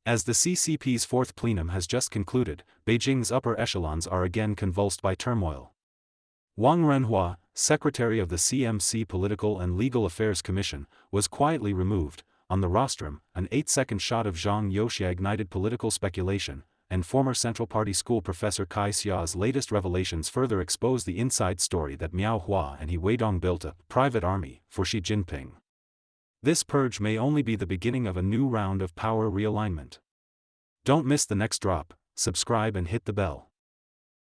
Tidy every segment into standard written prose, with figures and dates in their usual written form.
As the CCP's fourth plenum has just concluded, Beijing's upper echelons are again convulsed by turmoil. Wang Renhua, secretary of the CMC Political and Legal Affairs Commission, was quietly removed. On the rostrum, an 8-second shot of Zhang Youxia ignited political speculation, and former Central Party school professor Kai Xia's latest revelations further expose the inside story that Miao Hua and He Weidong built a private army for Xi Jinping. This purge may only be the beginning of a new round of power realignment. Don't miss the next drop, subscribe and hit the bell.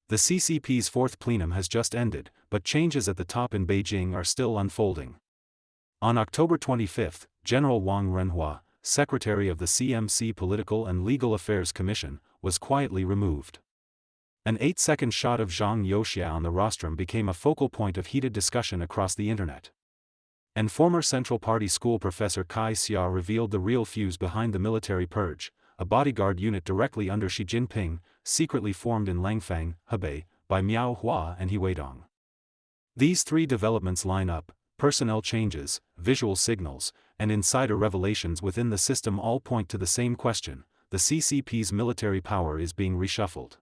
The CCP's fourth plenum has just ended, but changes at the top in Beijing are still unfolding. On October 25, General Wang Renhua, secretary of the CMC Political and Legal Affairs Commission, was quietly removed. An 8-second shot of Zhang Youxia on the rostrum became a focal point of heated discussion across the internet. And former Central Party school professor Kai Xia revealed the real fuse behind the military purge, a bodyguard unit directly under Xi Jinping, secretly formed in Langfang, Hebei, by Miao Hua and He Weidong. These three developments line up: personnel changes, visual signals, and insider revelations within the system all point to the same question: the CCP's military power is being reshuffled.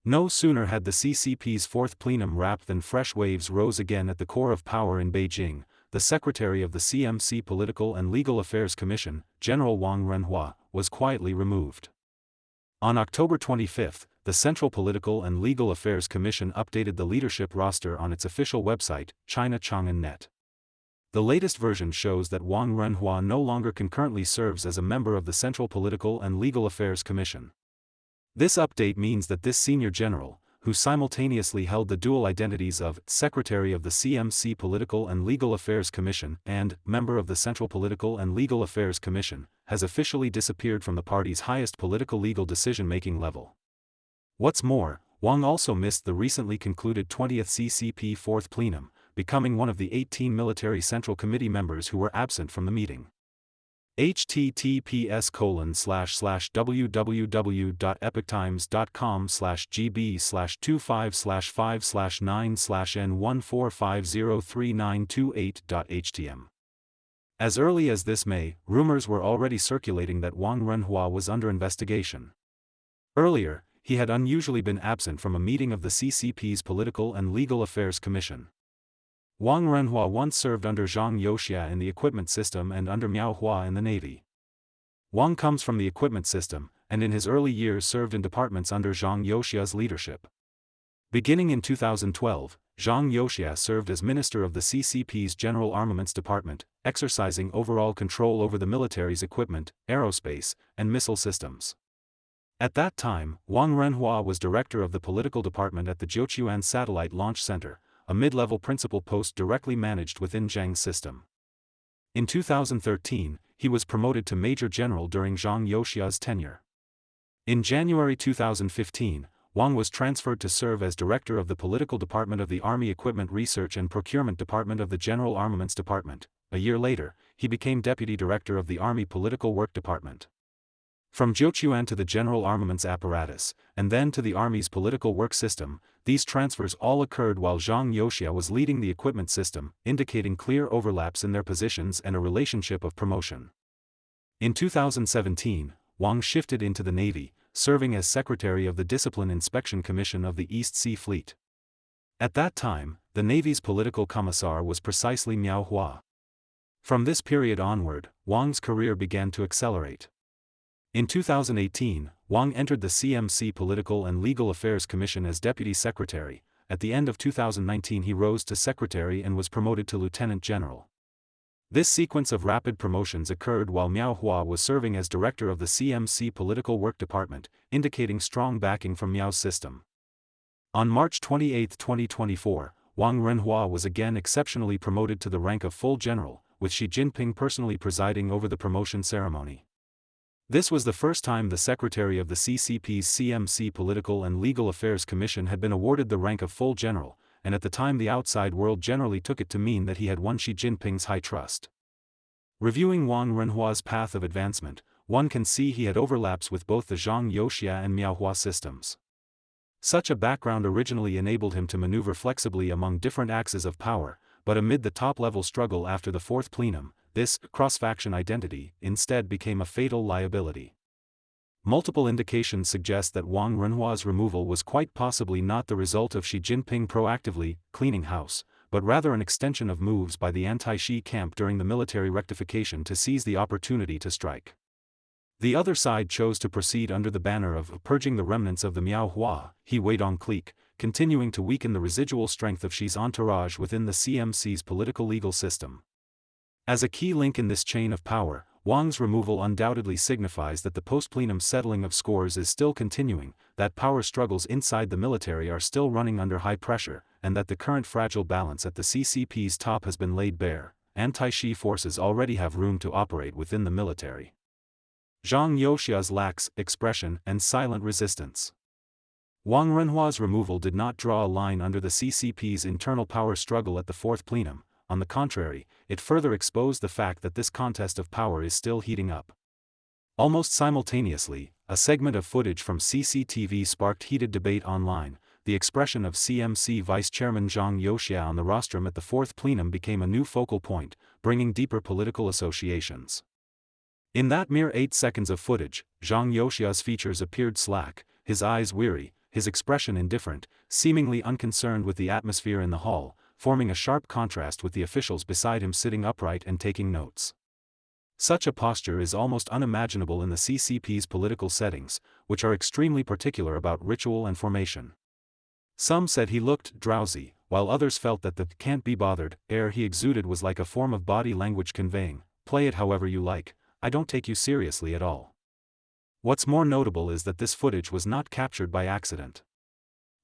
No sooner had the CCP's fourth plenum wrapped than fresh waves rose again at the core of power in Beijing. The secretary of the CMC Political and Legal Affairs Commission, General Wang Renhua, was quietly removed. On October 25, the Central Political and Legal Affairs Commission updated the leadership roster on its official website, China Chang'an.net. The latest version shows that Wang Renhua no longer concurrently serves as a member of the Central Political and Legal Affairs Commission. This update means that this senior general, who simultaneously held the dual identities of Secretary of the CMC Political and Legal Affairs Commission and member of the Central Political and Legal Affairs Commission, has officially disappeared from the party's highest political legal decision-making level. What's more, Wang also missed the recently concluded 20th CCP Fourth Plenum, becoming one of the 18 military Central Committee members who were absent from the meeting. https://www.epochtimes.com/gb/25/5/9/n1450392.8.htm. As early as this May, rumors were already circulating that Wang Renhua was under investigation. Earlier, he had unusually been absent from a meeting of the CCP's Political and Legal Affairs Commission. Wang Renhua once served under Zhang Youxia in the equipment system and under Miao Hua in the Navy. Wang comes from the equipment system, and in his early years served in departments under Zhang Youxia's leadership. Beginning in 2012, Zhang Youxia served as minister of the CCP's General Armaments Department, exercising overall control over the military's equipment, aerospace, and missile systems. At that time, Wang Renhua was director of the political department at the Jiuquan Satellite Launch Center, a mid-level principal post directly managed within Zhang's system. In 2013, he was promoted to Major General during Zhang Youxia's tenure. In January 2015, Wang was transferred to serve as director of the political department of the Army Equipment Research and Procurement Department of the General Armaments Department. A year later, he became deputy director of the Army Political Work Department. From Jiuquan to the General Armaments Apparatus, and then to the Army's political work system, these transfers all occurred while Zhang Youxia was leading the equipment system, indicating clear overlaps in their positions and a relationship of promotion. In 2017, Wang shifted into the Navy, serving as secretary of the Discipline Inspection Commission of the East Sea Fleet. At that time, the Navy's political commissar was precisely Miao Hua. From this period onward, Wang's career began to accelerate. In 2018, Wang entered the CMC Political and Legal Affairs Commission as Deputy Secretary. At the end of 2019 he rose to Secretary and was promoted to Lieutenant General. This sequence of rapid promotions occurred while Miao Hua was serving as Director of the CMC Political Work Department, indicating strong backing from Miao's system. On March 28, 2024, Wang Renhua was again exceptionally promoted to the rank of full general, with Xi Jinping personally presiding over the promotion ceremony. This was the first time the secretary of the CCP's CMC Political and Legal Affairs Commission had been awarded the rank of full general, and at the time the outside world generally took it to mean that he had won Xi Jinping's high trust. Reviewing Wang Renhua's path of advancement, one can see he had overlaps with both the Zhang Youxia and Miao Hua systems. Such a background originally enabled him to maneuver flexibly among different axes of power, but amid the top-level struggle after the Fourth Plenum, this cross-faction identity instead became a fatal liability. multiple indications suggest that Wang Renhua's removal was quite possibly not the result of Xi Jinping proactively cleaning house, but rather an extension of moves by the anti-Xi camp during the military rectification to seize the opportunity to strike. The other side chose to proceed under the banner of purging the remnants of the Miaohua, He Weidong clique, continuing to weaken the residual strength of Xi's entourage within the CMC's political legal system. As a key link in this chain of power, Wang's removal undoubtedly signifies that the post-plenum settling of scores is still continuing, that power struggles inside the military are still running under high pressure, and that the current fragile balance at the CCP's top has been laid bare. Anti-Xi forces already have room to operate within the military. Zhang Youxia's lax expression and silent resistance. Wang Renhua's removal did not draw a line under the CCP's internal power struggle at the fourth plenum. On the contrary, it further exposed the fact that this contest of power is still heating up. Almost simultaneously, a segment of footage from CCTV sparked heated debate online. The expression of CMC Vice Chairman Zhang Youxia on the rostrum at the fourth plenum became a new focal point, bringing deeper political associations. In that mere 8 seconds of footage, Zhang Youxia's features appeared slack, his eyes weary, his expression indifferent, seemingly unconcerned with the atmosphere in the hall, forming a sharp contrast with the officials beside him sitting upright and taking notes. Such a posture is almost unimaginable in the CCP's political settings, which are extremely particular about ritual and formation. Some said he looked drowsy, while others felt that the can't be bothered air he exuded was like a form of body language conveying, "Play it however you like, I don't take you seriously at all." What's more notable is that this footage was not captured by accident.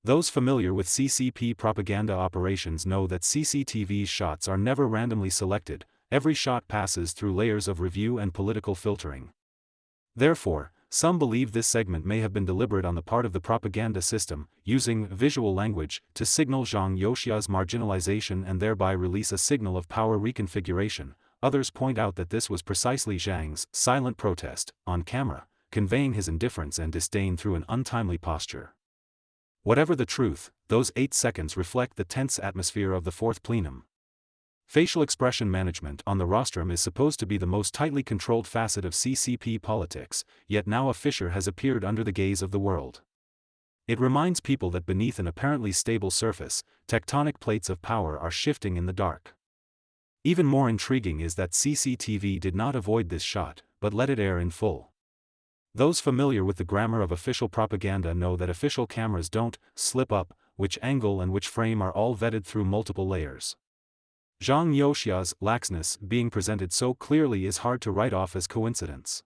Those familiar with CCP propaganda operations know that CCTV's shots are never randomly selected, every shot passes through layers of review and political filtering. Therefore, some believe this segment may have been deliberate on the part of the propaganda system, using visual language to signal Zhang Youxia's marginalization and thereby release a signal of power reconfiguration. Others point out that this was precisely Zhang's silent protest, on camera, conveying his indifference and disdain through an untimely posture. Whatever the truth, those 8 seconds reflect the tense atmosphere of the fourth plenum. Facial expression management on the rostrum is supposed to be the most tightly controlled facet of CCP politics, yet now a fissure has appeared under the gaze of the world. It reminds people that beneath an apparently stable surface, tectonic plates of power are shifting in the dark. Even more intriguing is that CCTV did not avoid this shot, but let it air in full. Those familiar with the grammar of official propaganda know that official cameras don't slip up, which angle and which frame are all vetted through multiple layers. Zhang Youxia's laxness being presented so clearly is hard to write off as coincidence.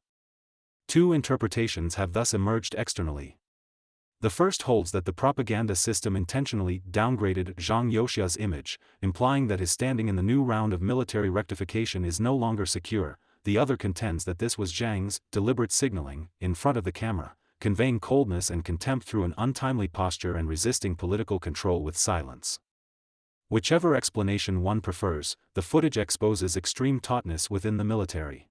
2 interpretations have thus emerged externally. The first holds that the propaganda system intentionally downgraded Zhang Youxia's image, implying that his standing in the new round of military rectification is no longer secure. The other contends that this was Zhang's deliberate signaling, in front of the camera, conveying coldness and contempt through an untimely posture and resisting political control with silence. Whichever explanation one prefers, the footage exposes extreme tautness within the military.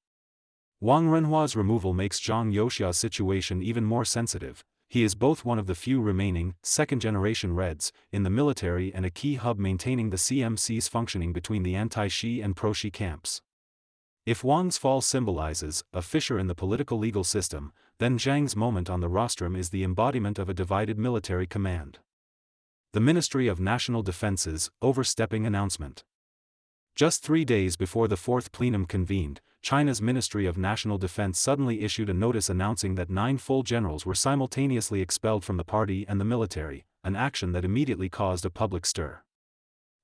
Wang Renhua's removal makes Zhang Youxia's situation even more sensitive. He is both one of the few remaining, second-generation Reds, in the military and a key hub maintaining the CMC's functioning between the anti-Xi and pro-Xi camps. If Wang's fall symbolizes a fissure in the political legal system, then Zhang's moment on the rostrum is the embodiment of a divided military command. The Ministry of National Defense's overstepping announcement. Just 3 days before the fourth plenum convened, China's Ministry of National Defense suddenly issued a notice announcing that 9 full generals were simultaneously expelled from the party and the military, an action that immediately caused a public stir.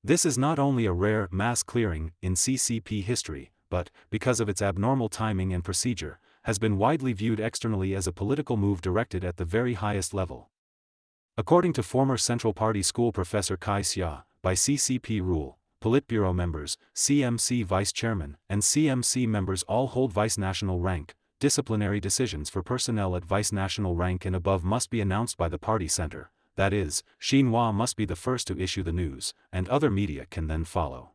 This is not only a rare mass clearing in CCP history, but, because of its abnormal timing and procedure, has been widely viewed externally as a political move directed at the very highest level. According to former Central Party School professor Kai Xia, by CCP rule, Politburo members, CMC vice chairman, and CMC members all hold vice-national rank. Disciplinary decisions for personnel at vice-national rank and above must be announced by the party center, that is, Xinhua must be the first to issue the news, and other media can then follow.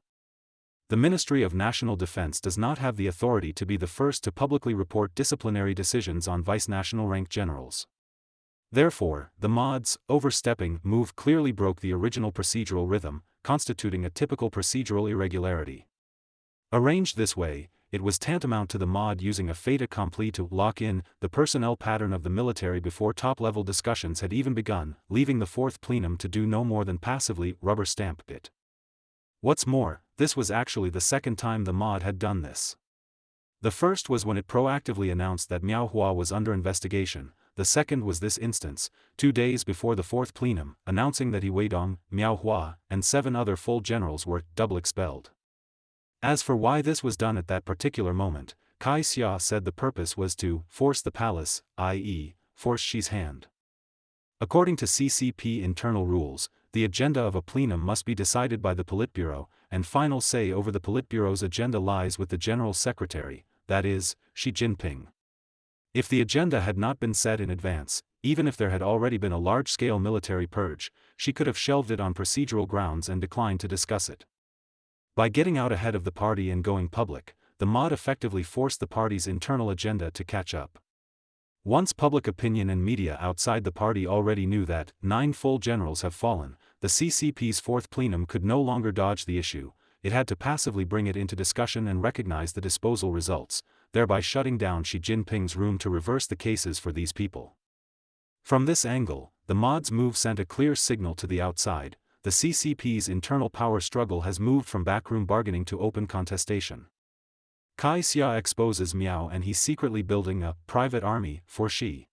The Ministry of National Defense does not have the authority to be the first to publicly report disciplinary decisions on vice-national rank generals. Therefore, the MOD's overstepping move clearly broke the original procedural rhythm, constituting a typical procedural irregularity. Arranged this way, it was tantamount to the mod using a fait accompli to lock in the personnel pattern of the military before top-level discussions had even begun, leaving the fourth plenum to do no more than passively rubber stamp it. What's more, this was actually the second time the mod had done this. The first was when it proactively announced that Miao Hua was under investigation. The second was this instance, 2 days before the fourth plenum, announcing that He Weidong, Miao Hua, and 7 other full generals were double expelled. As for why this was done at that particular moment, Kai Xia said the purpose was to force the palace, i.e., force Xi's hand. According to CCP internal rules, the agenda of a plenum must be decided by the Politburo, and final say over the Politburo's agenda lies with the General Secretary, that is, Xi Jinping. If the agenda had not been set in advance, even if there had already been a large-scale military purge, she could have shelved it on procedural grounds and declined to discuss it. By getting out ahead of the party and going public, the mod effectively forced the party's internal agenda to catch up. Once public opinion and media outside the party already knew that 9 full generals have fallen, the CCP's fourth plenum could no longer dodge the issue. It had to passively bring it into discussion and recognize the disposal results, thereby shutting down Xi Jinping's room to reverse the cases for these people. From this angle, the mod's move sent a clear signal to the outside: the CCP's internal power struggle has moved from backroom bargaining to open contestation. Kai Xia exposes Miao and he's secretly building a private army for Xi.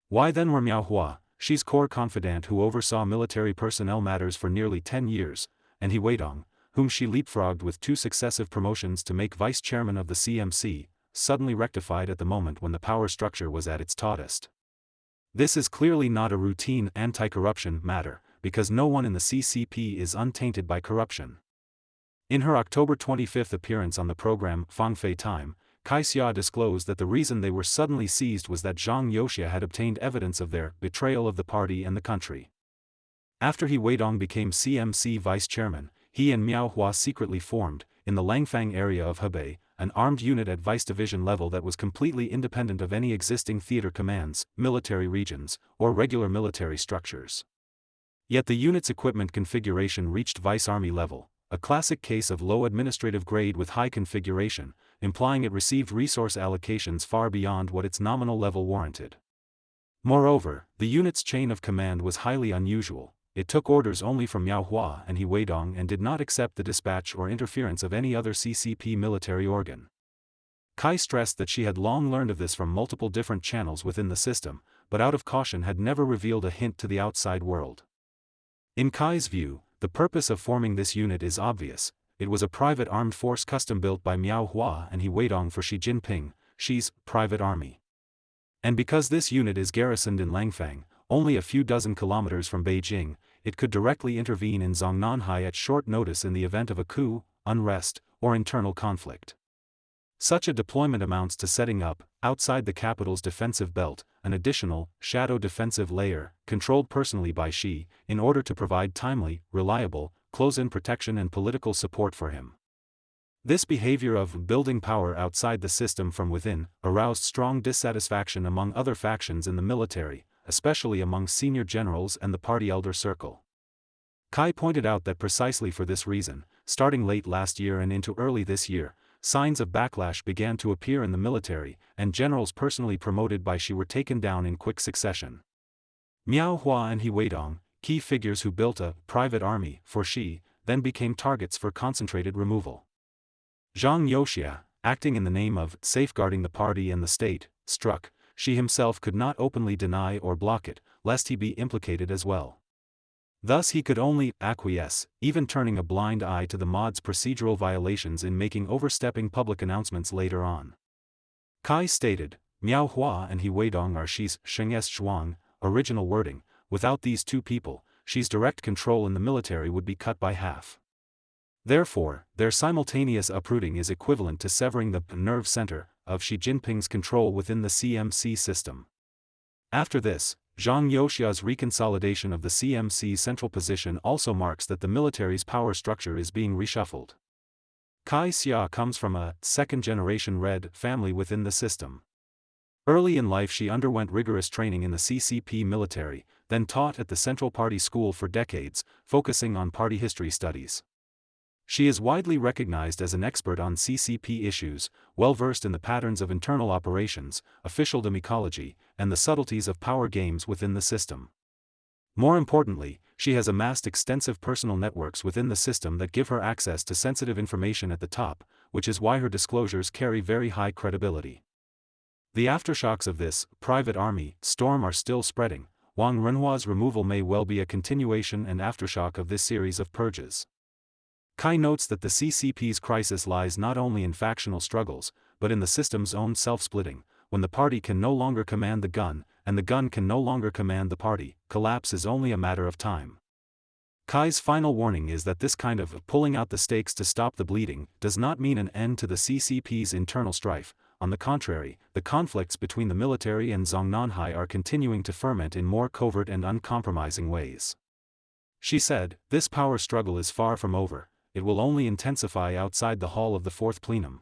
Why then were Miao Hua, Xi's core confidant who oversaw military personnel matters for nearly 10 years, and He Weidong, whom she leapfrogged with 2 successive promotions to make vice chairman of the CMC, suddenly rectified at the moment when the power structure was at its tautest? This is clearly not a routine anti-corruption matter, because no one in the CCP is untainted by corruption. In her October 25 appearance on the program Fangfei Time, Kai Xia disclosed that the reason they were suddenly seized was that Zhang Youxia had obtained evidence of their betrayal of the party and the country. After He Weidong became CMC vice chairman, he and Miao Hua secretly formed, in the Langfang area of Hebei, an armed unit at vice division level that was completely independent of any existing theater commands, military regions, or regular military structures. Yet the unit's equipment configuration reached vice army level, a classic case of low administrative grade with high configuration, implying it received resource allocations far beyond what its nominal level warranted. Moreover, the unit's chain of command was highly unusual. It took orders only from Miao Hua and He Weidong and did not accept the dispatch or interference of any other CCP military organ. Kai stressed that she had long learned of this from multiple different channels within the system, but out of caution had never revealed a hint to the outside world. In Kai's view, the purpose of forming this unit is obvious: it was a private armed force custom-built by Miao Hua and He Weidong for Xi Jinping, Xi's private army. And because this unit is garrisoned in Langfang, only a few dozen kilometers from Beijing, it could directly intervene in Zongnanhai at short notice in the event of a coup, unrest, or internal conflict. Such a deployment amounts to setting up, outside the capital's defensive belt, an additional, shadow defensive layer, controlled personally by Xi, in order to provide timely, reliable, close-in protection and political support for him. This behavior of building power outside the system from within aroused strong dissatisfaction among other factions in the military, especially among senior generals and the party elder circle. Kai pointed out that precisely for this reason, starting late last year and into early this year, signs of backlash began to appear in the military, and generals personally promoted by Xi were taken down in quick succession. Miao Hua and He Weidong, key figures who built a private army for Xi, then became targets for concentrated removal. Zhang Youxia, acting in the name of safeguarding the party and the state, struck. Xi himself could not openly deny or block it, lest he be implicated as well. Thus he could only acquiesce, even turning a blind eye to the mod's procedural violations in making overstepping public announcements later on. Kai stated, Miao Hua and He Weidong are Xi's Sheng's Zhuang, original wording: without these 2 people, Xi's direct control in the military would be cut by half. Therefore, their simultaneous uprooting is equivalent to severing the nerve center of Xi Jinping's control within the CMC system. After this, Zhang Youxia's reconsolidation of the CMC's central position also marks that the military's power structure is being reshuffled. Kai Xia comes from a second-generation Red family within the system. Early in life she underwent rigorous training in the CCP military, then taught at the Central Party School for decades, focusing on party history studies. She is widely recognized as an expert on CCP issues, well-versed in the patterns of internal operations, officialdom ecology, and the subtleties of power games within the system. More importantly, she has amassed extensive personal networks within the system that give her access to sensitive information at the top, which is why her disclosures carry very high credibility. The aftershocks of this private army storm are still spreading. Wang Renhua's removal may well be a continuation and aftershock of this series of purges. Kai notes that the CCP's crisis lies not only in factional struggles, but in the system's own self-splitting. When the party can no longer command the gun, and the gun can no longer command the party, collapse is only a matter of time. Kai's final warning is that this kind of pulling out the stakes to stop the bleeding does not mean an end to the CCP's internal strife. On the contrary, the conflicts between the military and Zongnanhai are continuing to ferment in more covert and uncompromising ways. She said, "This power struggle is far from over, it will only intensify outside the hall of the Fourth Plenum."